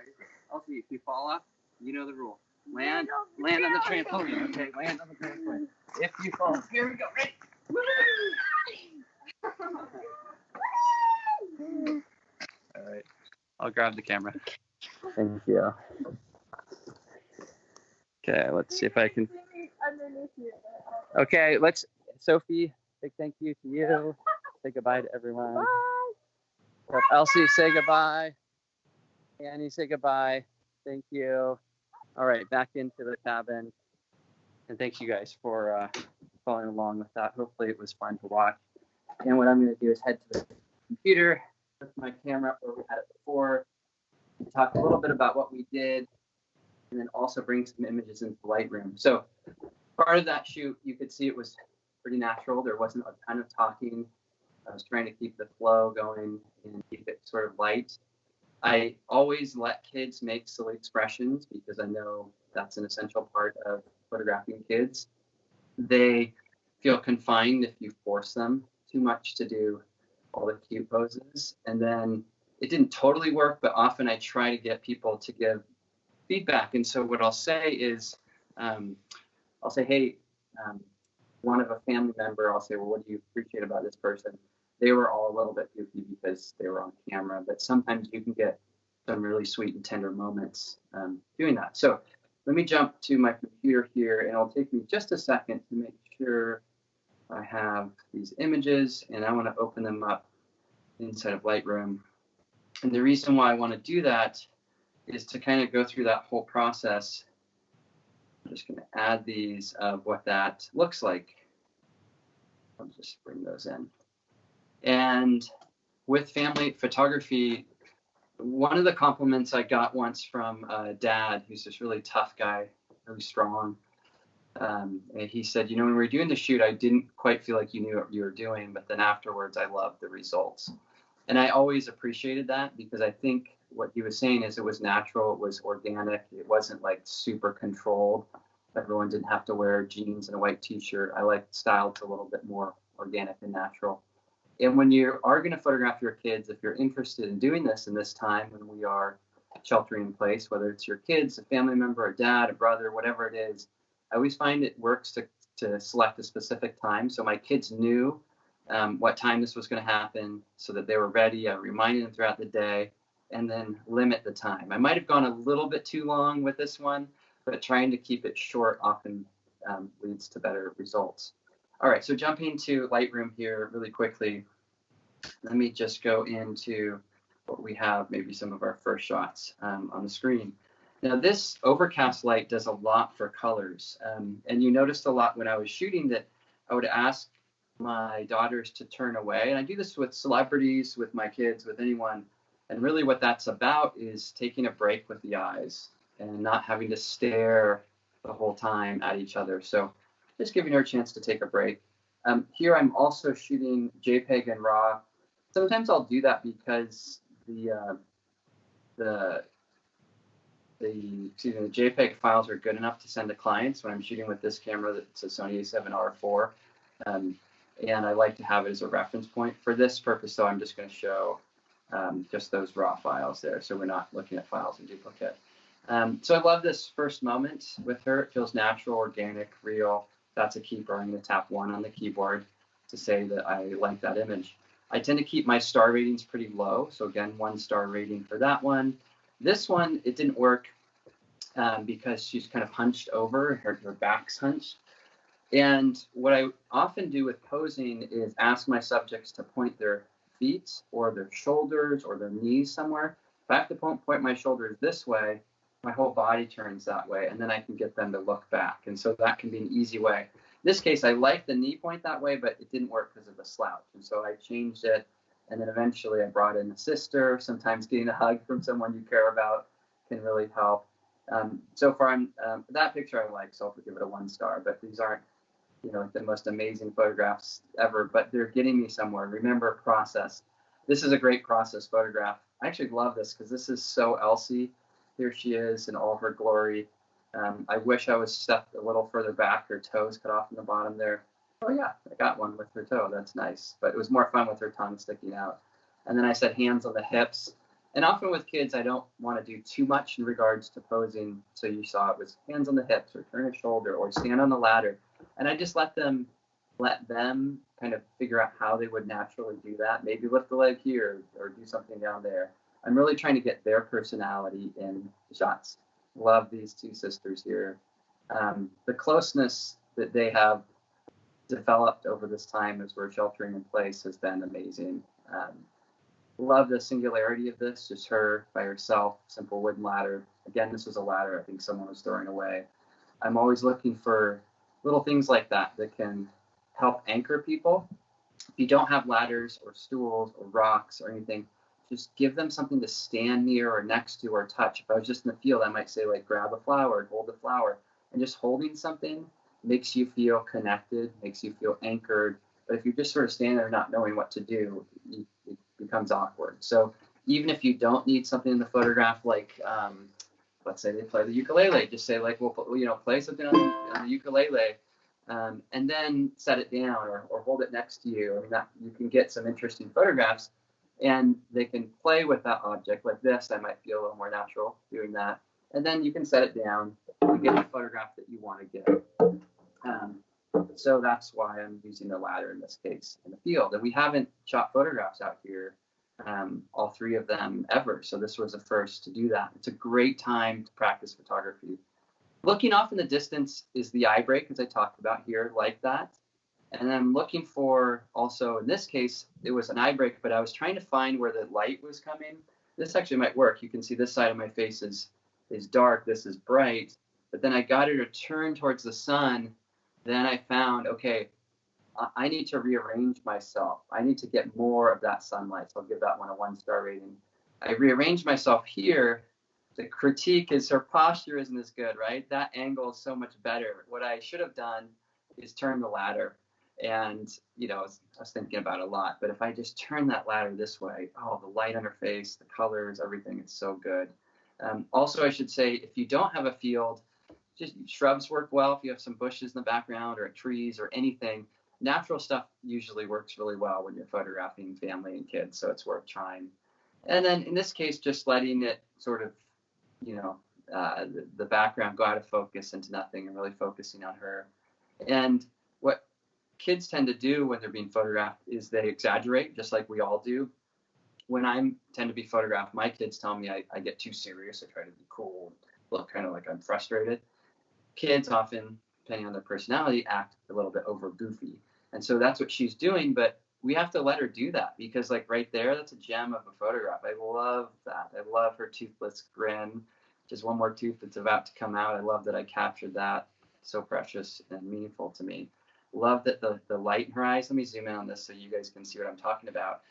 Elsie, if you fall off, you know the rule. Land on the trampoline. Okay, land on the trampoline. If you fall, here we go. Ready? All right. I'll grab the camera. Thank you. Okay, let's see if I can. Okay, Sophie, big thank you to you. Say goodbye to everyone. Bye. Elsie, say goodbye. Annie, say goodbye. Thank you. All right, back into the cabin. And thank you guys for following along with that. Hopefully it was fun to watch. And what I'm going to do is head to the computer with my camera where we had it before, and talk a little bit about what we did, and then also bring some images into Lightroom. So part of that shoot, you could see it was pretty natural. There wasn't a ton of talking. I was trying to keep the flow going and keep it sort of light. I always let kids make silly expressions because I know that's an essential part of photographing kids. They feel confined if you force them too much to do all the cute poses. And then it didn't totally work, but often I try to get people to give feedback. And so what I'll say is, I'll say, hey, one of a family member, I'll say, well, what do you appreciate about this person? They were all a little bit goofy because they were on camera, but sometimes you can get some really sweet and tender moments doing that. So let me jump to my computer here, and it'll take me just a second to make sure I have these images, and I want to open them up inside of Lightroom. And the reason why I want to do that is to kind of go through that whole process. I'm just going to add these of what that looks like. I'll just bring those in. And with family photography, one of the compliments I got once from a dad, who's this really tough guy, really strong, and he said, you know, when we were doing the shoot, I didn't quite feel like you knew what you were doing, but then afterwards, I loved the results. And I always appreciated that because I think what he was saying is it was natural, it was organic, it wasn't like super controlled. Everyone didn't have to wear jeans and a white t-shirt. I like styles a little bit more organic and natural. And when you are going to photograph your kids, if you're interested in doing this in this time when we are sheltering in place, whether it's your kids, a family member, a dad, a brother, whatever it is, I always find it works to select a specific time. So my kids knew what time this was going to happen so that they were ready. I reminded them throughout the day and then limit the time. I might have gone a little bit too long with this one, but trying to keep it short often leads to better results. All right, so jumping to Lightroom here really quickly, let me just go into what we have, maybe some of our first shots on the screen. Now this overcast light does a lot for colors, and you noticed a lot when I was shooting that I would ask my daughters to turn away, and I do this with celebrities, with my kids, with anyone, and really what that's about is taking a break with the eyes and not having to stare the whole time at each other. So just giving her a chance to take a break. Here I'm also shooting JPEG and RAW. Sometimes I'll do that because the JPEG files are good enough to send to clients when I'm shooting with this camera that's a Sony A7R IV. And I like to have it as a reference point. For this purpose, though, I'm just going to show just those raw files there, so we're not looking at files in duplicate. So I love this first moment with her. It feels natural, organic, real. That's a keeper. I'm going to tap 1 on the keyboard to say that I like that image. I tend to keep my star ratings pretty low. So again, 1-star rating for that one. This one, it didn't work because she's kind of hunched over, her back's hunched. And what I often do with posing is ask my subjects to point their feet or their shoulders or their knees somewhere. If I have to point my shoulders this way, my whole body turns that way, and then I can get them to look back. And so that can be an easy way. In this case, I like the knee point that way, but it didn't work because of the slouch. And so I changed it And then eventually I brought in a sister. Sometimes getting a hug from someone you care about can really help. So far, that picture I like, so I'll give it a 1 star. But these aren't, like the most amazing photographs ever, but they're getting me somewhere. Remember, process. This is a great process photograph. I actually love this because this is so Elsie. Here she is in all her glory. I wish I was stepped a little further back. Her toes cut off in the bottom there. Oh yeah, I got one with her toe. That's nice. But it was more fun with her tongue sticking out. And then I said hands on the hips. And often with kids, I don't want to do too much in regards to posing. So you saw it was hands on the hips, or turn a shoulder, or stand on the ladder. And I just let them kind of figure out how they would naturally do that. Maybe lift the leg here or do something down there. I'm really trying to get their personality in the shots. Love these 2 sisters here. The closeness that they have developed over this time as we're sheltering in place has been amazing. Love the singularity of this, just her by herself, simple wooden ladder. Again, this was a ladder I think someone was throwing away. I'm always looking for little things like that can help anchor people. If you don't have ladders or stools or rocks or anything, just give them something to stand near or next to or touch. If I was just in the field, I might say, like, grab a flower, hold the flower. And just holding something makes you feel connected, makes you feel anchored. But if you're just sort of standing there not knowing what to do, it becomes awkward. So even if you don't need something in the photograph, like, let's say they play the ukulele, just say, like, well, play something on the ukulele, and then set it down or hold it next to you. I mean, that you can get some interesting photographs, and they can play with that object. Like this, I might feel a little more natural doing that. And then you can set it down and get the photograph that you want to get. So that's why I'm using the ladder in this case in the field. And we haven't shot photographs out here, all 3 of them ever. So this was the first to do that. It's a great time to practice photography. Looking off in the distance is the eye break, as I talked about here, like that. And I'm looking for also, in this case, it was an eye break, but I was trying to find where the light was coming. This actually might work. You can see this side of my face is dark. This is bright. But then I got it to turn towards the sun. Then I found, okay, I need to rearrange myself. I need to get more of that sunlight. So I'll give that one a 1 star rating. I rearranged myself here. The critique is her posture isn't as good, right? That angle is so much better. What I should have done is turn the ladder. And, I was thinking about it a lot. But if I just turn that ladder this way, the light on her face, the colors, everything, it's so good. Also, I should say, if you don't have a field, just shrubs work well. If you have some bushes in the background or trees or anything, natural stuff usually works really well when you're photographing family and kids. So it's worth trying. And then in this case, just letting it sort of, the background go out of focus into nothing and really focusing on her. And what kids tend to do when they're being photographed is they exaggerate, just like we all do. When I tend to be photographed, my kids tell me I get too serious. I try to be cool, look kind of like I'm frustrated. Kids often, depending on their personality, act a little bit over goofy. And so that's what she's doing, but we have to let her do that because, like, right there, that's a gem of a photograph. I love that. I love her toothless grin, just one more tooth that's about to come out. I love that I captured that. So precious and meaningful to me. Love that the light in her eyes. Let me zoom in on this so you guys can see what I'm talking about.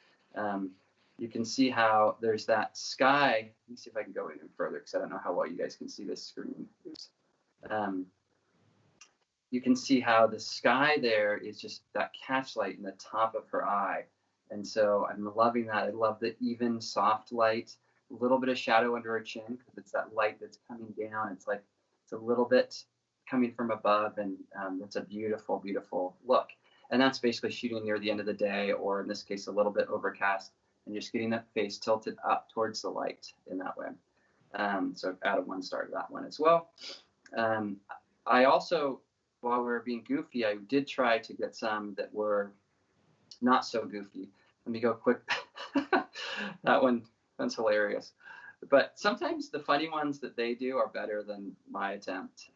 You can see how there's that sky. Let me see if I can go even further because I don't know how well you guys can see this screen. You can see how the sky there is just that catch light in the top of her eye. And so I'm loving that. I love the even soft light, a little bit of shadow under her chin because it's that light that's coming down. It's like it's a little bit coming from above, and it's a beautiful, beautiful look. And that's basically shooting near the end of the day, or in this case, a little bit overcast, and just getting that face tilted up towards the light in that way. So I've added 1 star to that one as well. I also, while we were being goofy, I did try to get some that were not so goofy. Let me go quick. That's hilarious. But sometimes the funny ones that they do are better than my attempt.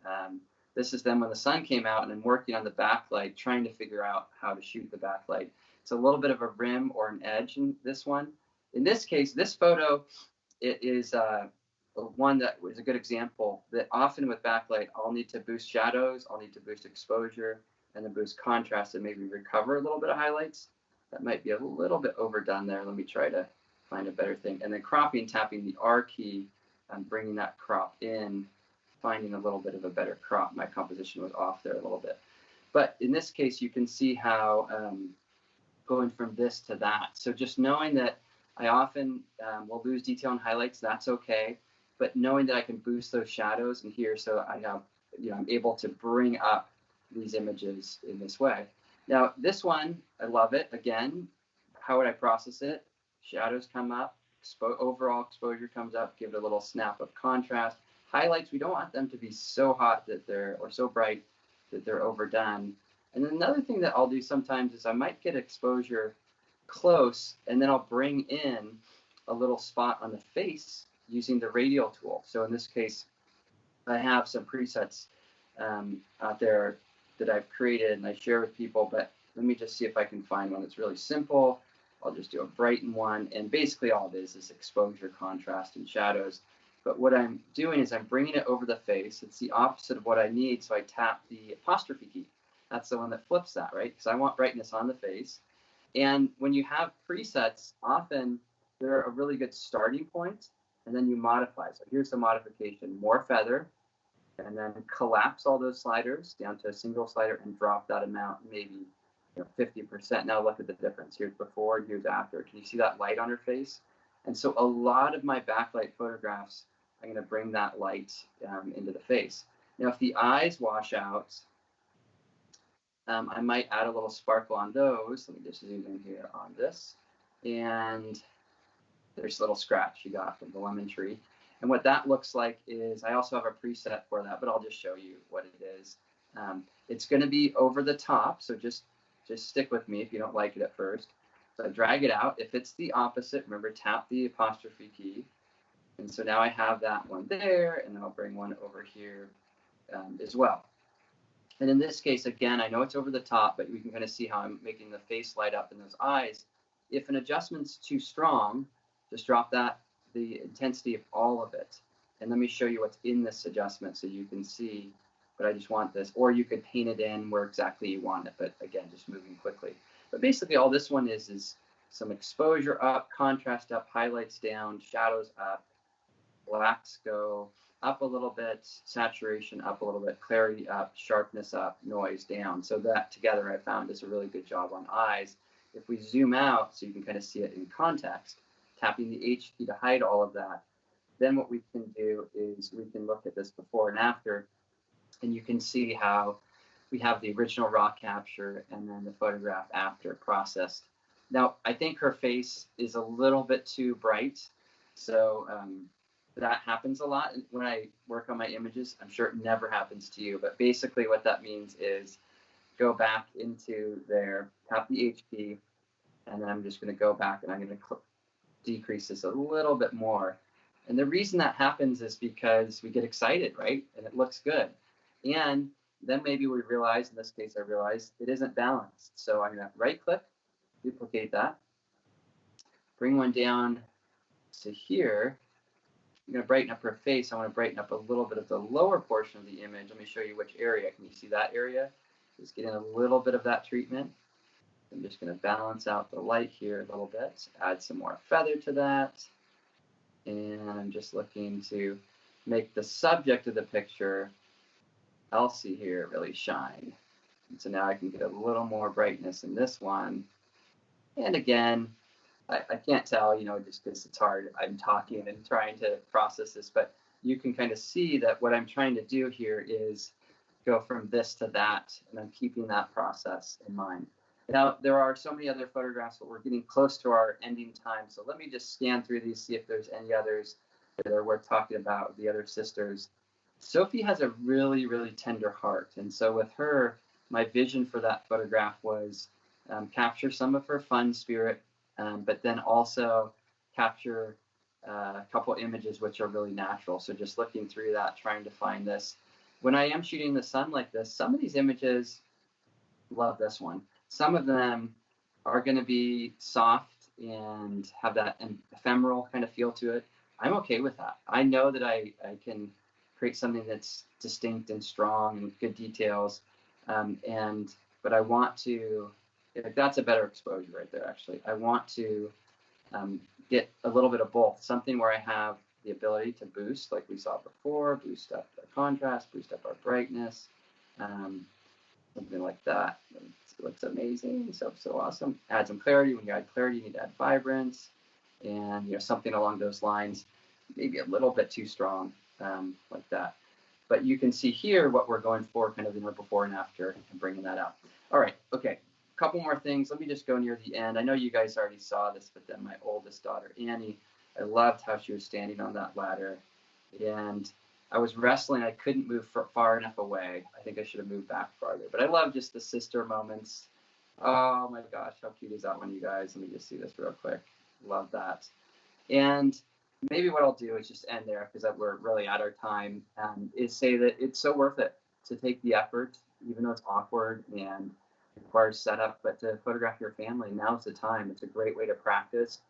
This is them when the sun came out, and I'm working on the backlight, trying to figure out how to shoot the backlight. It's a little bit of a rim or an edge in this one. In this case, this photo, it is one that was a good example that often with backlight, I'll need to boost shadows, I'll need to boost exposure, and then boost contrast and maybe recover a little bit of highlights. That might be a little bit overdone there. Let me try to find a better thing. And then cropping, tapping the R key, and bringing that crop in, finding a little bit of a better crop. My composition was off there a little bit. But in this case, you can see how going from this to that. So just knowing that I often will lose detail and highlights, that's okay. But knowing that I can boost those shadows in here, so I have, I'm able to bring up these images in this way. Now, this one, I love it. Again, how would I process it? Shadows come up, overall exposure comes up, give it a little snap of contrast. Highlights, we don't want them to be so hot that or so bright that they're overdone. And then another thing that I'll do sometimes is I might get exposure close, and then I'll bring in a little spot on the face using the radial tool. So in this case, I have some presets out there that I've created and I share with people, but let me just see if I can find one that's really simple. I'll just do a brighten one, and basically all it is exposure, contrast, and shadows. But what I'm doing is I'm bringing it over the face. It's the opposite of what I need, so I tap the apostrophe key. That's the one that flips that, right? Because I want brightness on the face. And when you have presets, often they're a really good starting point, and then you modify. So here's the modification: more feather, and then collapse all those sliders down to a single slider and drop that amount, maybe 50%. Now look at the difference. Here's before, here's after. Can you see that light on her face? And so a lot of my backlight photographs, I'm going to bring that light into the face. Now, if the eyes wash out, I might add a little sparkle on those. Let me just zoom in here on this. And there's a little scratch you got from the lemon tree. And what that looks like is, I also have a preset for that, but I'll just show you what it is. It's going to be over the top, so just stick with me if you don't like it at first. So I drag it out. If it's the opposite, remember, tap the apostrophe key. And so now I have that one there, and then I'll bring one over here as well. And in this case, again, I know it's over the top, but we can kind of see how I'm making the face light up in those eyes. If an adjustment's too strong, just drop the intensity of all of it. And let me show you what's in this adjustment so you can see, but I just want this. Or you could paint it in where exactly you want it, but again, just moving quickly. But basically all this one is some exposure up, contrast up, highlights down, shadows up, blacks go up a little bit, saturation up a little bit, clarity up, sharpness up, noise down. So that together I found is a really good job on eyes. If we zoom out so you can kind of see it in context, tapping the H key to hide all of that, then what we can do is we can look at this before and after, and you can see how we have the original raw capture and then the photograph after processed. Now, I think her face is a little bit too bright, so that happens a lot when I work on my images. I'm sure it never happens to you, but basically what that means is go back into there, tap the H key, and then I'm just going to go back and I'm going to decrease this a little bit more. And the reason that happens is because we get excited, right? And it looks good. And then maybe we realize, in this case I realized, it isn't balanced. So I'm going to right click, duplicate that, bring one down to here. I'm going to brighten up her face. I want to brighten up a little bit of the lower portion of the image. Let me show you which area. Can you see that area? Just getting a little bit of that treatment. I'm just going to balance out the light here a little bit, add some more feather to that. And I'm just looking to make the subject of the picture, Elsie here, really shine. And so now I can get a little more brightness in this one. And again, I can't tell, just because it's hard. I'm talking and trying to process this, but you can kind of see that what I'm trying to do here is go from this to that, and I'm keeping that process in mind. Now, there are so many other photographs, but we're getting close to our ending time. So let me just scan through these, see if there's any others that are worth talking about, the other sisters. Sophie has a really, really tender heart. And so with her, my vision for that photograph was capture some of her fun spirit, but then also capture a couple images which are really natural. So just looking through that, trying to find this. When I am shooting the sun like this, some of these images, love this one. Some of them are going to be soft and have that ephemeral kind of feel to it. I'm okay with that. I know that I can create something that's distinct and strong and good details, but I want to Like, that's a better exposure right there, actually. I want to get a little bit of both. Something where I have the ability to boost, like we saw before, boost up our contrast, boost up our brightness, something like that. It looks amazing, so awesome. Add some clarity. When you add clarity, you need to add vibrance, and something along those lines. Maybe a little bit too strong, like that. But you can see here what we're going for, kind of in our before and after, and bringing that out. All right, okay. A couple more things. Let me just go near the end. I know you guys already saw this, but then my oldest daughter, Annie, I loved how she was standing on that ladder. And I was wrestling. I couldn't move far enough away. I think I should have moved back farther. But I love just the sister moments. Oh my gosh, how cute is that one, you guys? Let me just see this real quick. Love that. And maybe what I'll do is just end there, because we're really at our time, is say that it's so worth it to take the effort, even though it's awkward and requires setup, but to photograph your family. Now's the time. It's a great way to practice.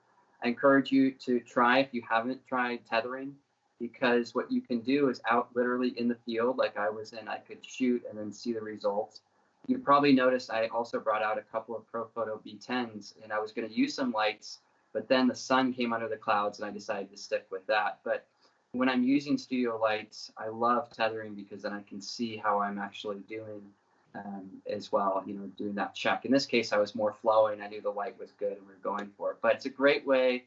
I encourage you to try, if you haven't tried, tethering, because what you can do is out literally in the field, like I was in, I could shoot and then see the results. You probably noticed I also brought out a couple of ProPhoto B10s, and I was going to use some lights, but then the sun came under the clouds and I decided to stick with that. But when I'm using studio lights, I love tethering, because then I can see how I'm actually doing as well, doing that check. In this case, I was more flowing. I knew the light was good and we were going for it. But it's a great way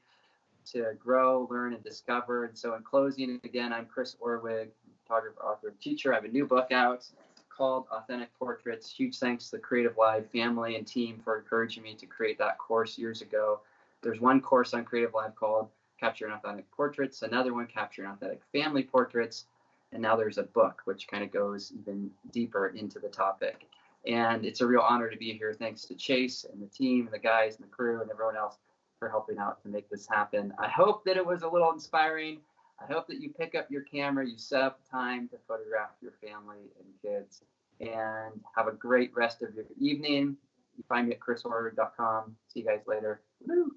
to grow, learn, and discover. And so in closing, again, I'm Chris Orwig, photographer, author, and teacher. I have a new book out called Authentic Portraits. Huge thanks to the Creative Live family and team for encouraging me to create that course years ago. There's one course on Creative Live called Capturing Authentic Portraits, another one, Capturing Authentic Family Portraits, and now there's a book which kind of goes even deeper into the topic. And it's a real honor to be here. Thanks to Chase and the team and the guys and the crew and everyone else for helping out to make this happen. I hope that it was a little inspiring. I hope that you pick up your camera, you set up time to photograph your family and kids, and have a great rest of your evening. You find me at chrisorwig.com. See you guys later. Woo!